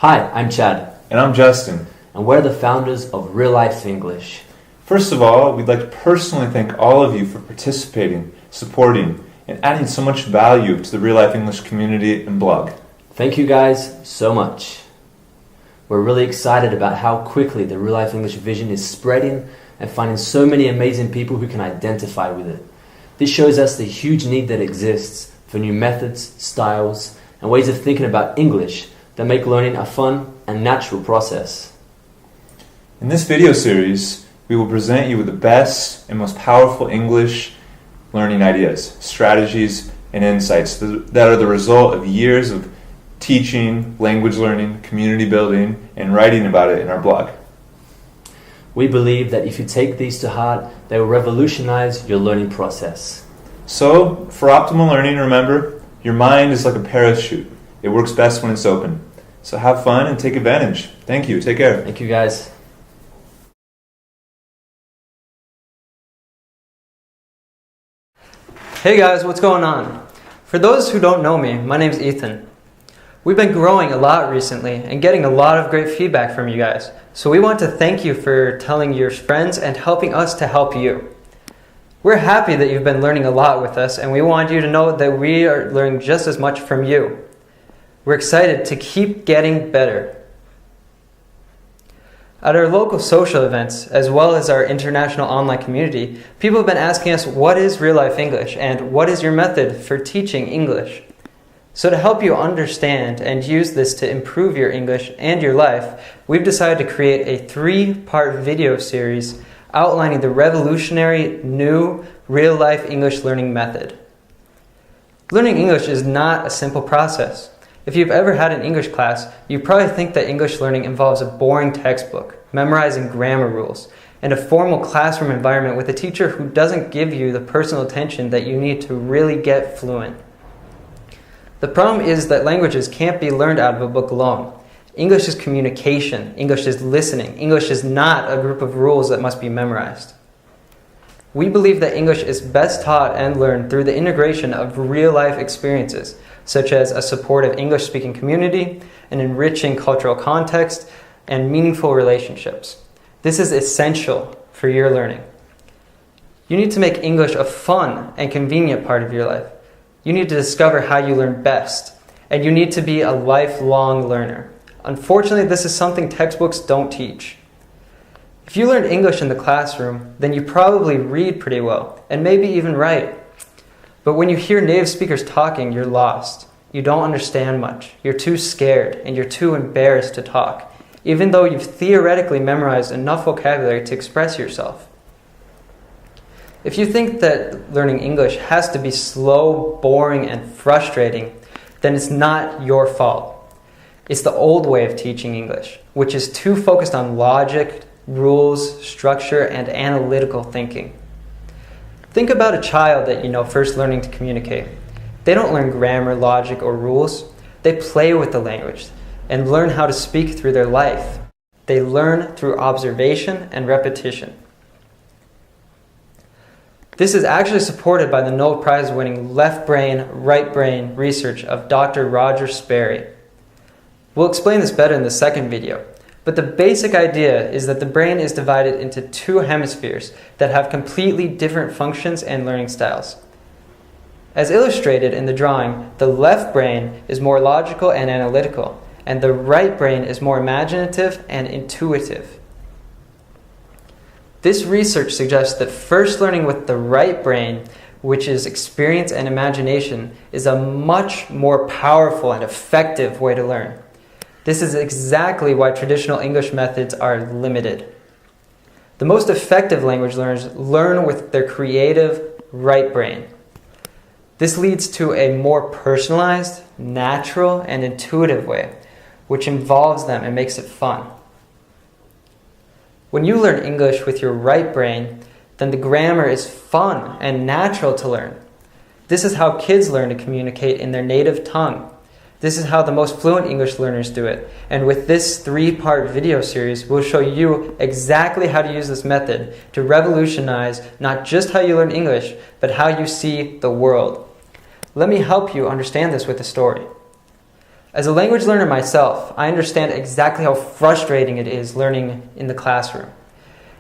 Hi, I'm Chad. And I'm Justin. And we're the founders of Real Life English. First of all, we'd like to personally thank all of you for participating, supporting, and adding so much value to the Real Life English community and blog. Thank you guys so much. We're really excited about how quickly the Real Life English vision is spreading and finding so many amazing people who can identify with it. This shows us the huge need that exists for new methods, styles, and ways of thinking about English that make learning a fun and natural process. In this video series, we will present you with the best and most powerful English learning ideas, strategies, and insights that are the result of years of teaching, language learning, community building, and writing about it in our blog. We believe that if you take these to heart, they will revolutionize your learning process. So, for optimal learning, remember, your mind is like a parachute. It works best when it's open. So have fun and take advantage. Thank you. Take care. Thank you, guys. Hey guys, what's going on? For those who don't know me, my name's Ethan. We've been growing a lot recently and getting a lot of great feedback from you guys. So we want to thank you for telling your friends and helping us to help you. We're happy that you've been learning a lot with us, and we want you to know that we are learning just as much from you. We're excited to keep getting better. At our local social events, as well as our international online community, people have been asking us, what is Real Life English and what is your method for teaching English? So to help you understand and use this to improve your English and your life, we've decided to create a 3-part video series outlining the revolutionary new Real Life English learning method. Learning English is not a simple process. If you've ever had an English class, you probably think that English learning involves a boring textbook, memorizing grammar rules, and a formal classroom environment with a teacher who doesn't give you the personal attention that you need to really get fluent. The problem is that languages can't be learned out of a book alone. English is communication. English is listening. English is not a group of rules that must be memorized. We believe that English is best taught and learned through the integration of real-life experiences, such as a supportive English-speaking community, an enriching cultural context, and meaningful relationships. This is essential for your learning. You need to make English a fun and convenient part of your life. You need to discover how you learn best, and you need to be a lifelong learner. Unfortunately, this is something textbooks don't teach. If you learned English in the classroom, then you probably read pretty well, and maybe even write. But when you hear native speakers talking, you're lost. You don't understand much. You're too scared, and you're too embarrassed to talk, even though you've theoretically memorized enough vocabulary to express yourself. If you think that learning English has to be slow, boring, and frustrating, then it's not your fault. It's the old way of teaching English, which is too focused on logic, rules, structure, and analytical thinking. Think about a child that you know first learning to communicate. They don't learn grammar, logic, or rules. They play with the language and learn how to speak through their life. They learn through observation and repetition. This is actually supported by the Nobel Prize-winning left brain, right brain research of Dr. Roger Sperry. We'll explain this better in the second video. But the basic idea is that the brain is divided into 2 hemispheres that have completely different functions and learning styles. As illustrated in the drawing, the left brain is more logical and analytical, and the right brain is more imaginative and intuitive. This research suggests that first learning with the right brain, which is experience and imagination, is a much more powerful and effective way to learn. This is exactly why traditional English methods are limited. The most effective language learners learn with their creative right brain. This leads to a more personalized, natural, and intuitive way, which involves them and makes it fun. When you learn English with your right brain, then the grammar is fun and natural to learn. This is how kids learn to communicate in their native tongue. This is how the most fluent English learners do it. And with this 3-part video series, we'll show you exactly how to use this method to revolutionize not just how you learn English, but how you see the world. Let me help you understand this with a story. As a language learner myself, I understand exactly how frustrating it is learning in the classroom.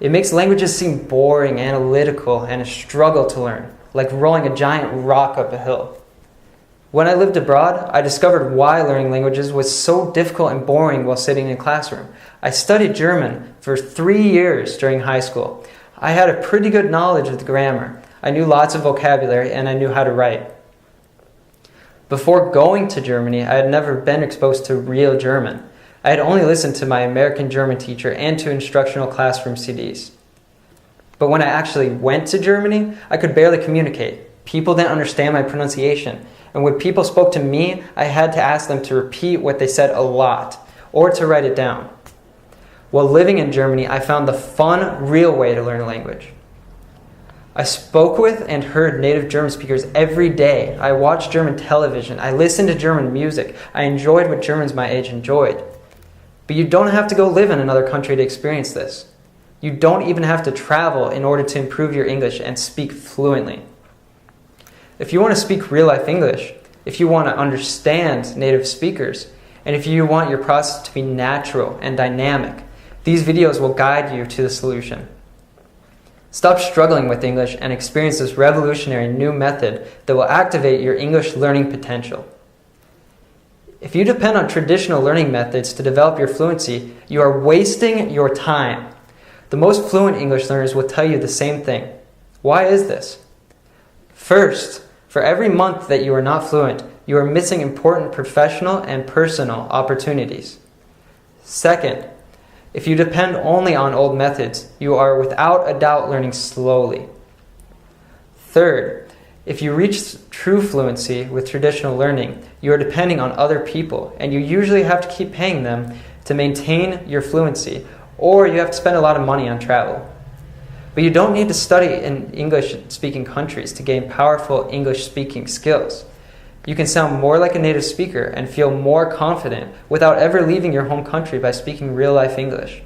It makes languages seem boring, analytical, and a struggle to learn, like rolling a giant rock up a hill. When I lived abroad, I discovered why learning languages was so difficult and boring while sitting in a classroom. I studied German for 3 years during high school. I had a pretty good knowledge of the grammar. I knew lots of vocabulary, and I knew how to write. Before going to Germany, I had never been exposed to real German. I had only listened to my American German teacher and to instructional classroom CDs. But when I actually went to Germany, I could barely communicate. People didn't understand my pronunciation. And when people spoke to me, I had to ask them to repeat what they said a lot, or to write it down. While living in Germany, I found the fun, real way to learn a language. I spoke with and heard native German speakers every day. I watched German television. I listened to German music. I enjoyed what Germans my age enjoyed. But you don't have to go live in another country to experience this. You don't even have to travel in order to improve your English and speak fluently. If you want to speak real-life English, if you want to understand native speakers, and if you want your process to be natural and dynamic, these videos will guide you to the solution. Stop struggling with English and experience this revolutionary new method that will activate your English learning potential. If you depend on traditional learning methods to develop your fluency, you are wasting your time. The most fluent English learners will tell you the same thing. Why is this? First, for every month that you are not fluent, you are missing important professional and personal opportunities. Second, if you depend only on old methods, you are without a doubt learning slowly. Third, if you reach true fluency with traditional learning, you are depending on other people, and you usually have to keep paying them to maintain your fluency, or you have to spend a lot of money on travel. But you don't need to study in English-speaking countries to gain powerful English-speaking skills. You can sound more like a native speaker and feel more confident without ever leaving your home country by speaking real-life English.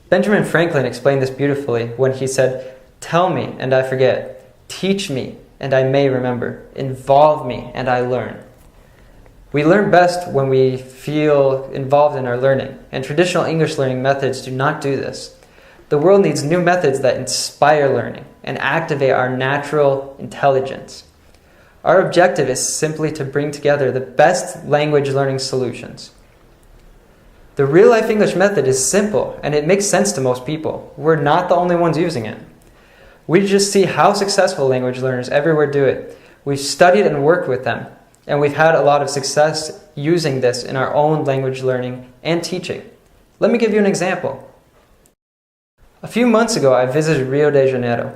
Benjamin Franklin explained this beautifully when he said, "Tell me and I forget. Teach me and I may remember. Involve me and I learn." We learn best when we feel involved in our learning, and traditional English learning methods do not do this. The world needs new methods that inspire learning and activate our natural intelligence. Our objective is simply to bring together the best language learning solutions. The real-life English method is simple, and it makes sense to most people. We're not the only ones using it. We just see how successful language learners everywhere do it. We've studied and worked with them, and we've had a lot of success using this in our own language learning and teaching. Let me give you an example. A few months ago, I visited Rio de Janeiro.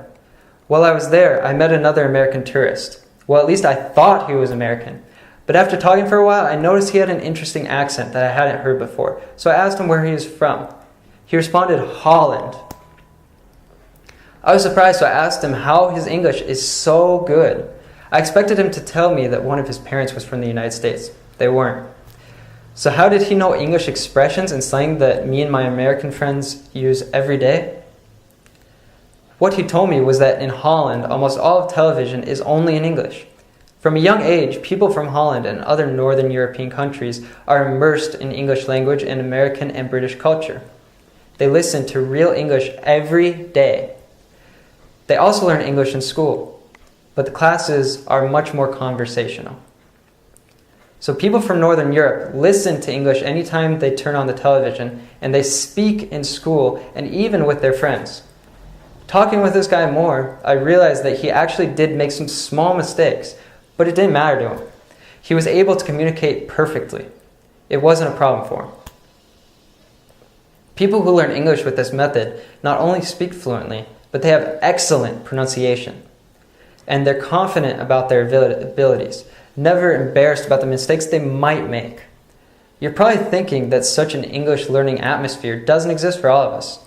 While I was there, I met another American tourist. Well, at least I thought he was American. But after talking for a while, I noticed he had an interesting accent that I hadn't heard before. So I asked him where he was from. He responded, "Holland." I was surprised, so I asked him how his English is so good. I expected him to tell me that one of his parents was from the United States. They weren't. So how did he know English expressions and slang that me and my American friends use every day? What he told me was that in Holland, almost all of television is only in English. From a young age, people from Holland and other Northern European countries are immersed in English language and American and British culture. They listen to real English every day. They also learn English in school, but the classes are much more conversational. So people from Northern Europe listen to English anytime they turn on the television, and they speak in school and even with their friends. Talking with this guy more, I realized that he actually did make some small mistakes, but it didn't matter to him. He was able to communicate perfectly. It wasn't a problem for him. People who learn English with this method not only speak fluently, but they have excellent pronunciation. And they're confident about their abilities, never embarrassed about the mistakes they might make. You're probably thinking that such an English learning atmosphere doesn't exist for all of us.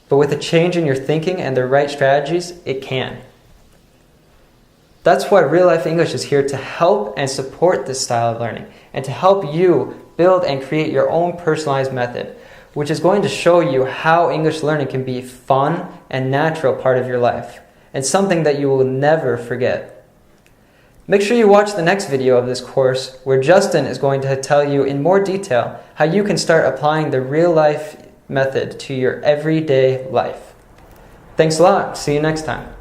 But with a change in your thinking and the right strategies, it can. That's why Real Life English is here to help and support this style of learning, and to help you build and create your own personalized method, which is going to show you how English learning can be a fun and natural part of your life, and something that you will never forget. Make sure you watch the next video of this course where Justin is going to tell you in more detail how you can start applying the real life method to your everyday life. Thanks a lot. See you next time.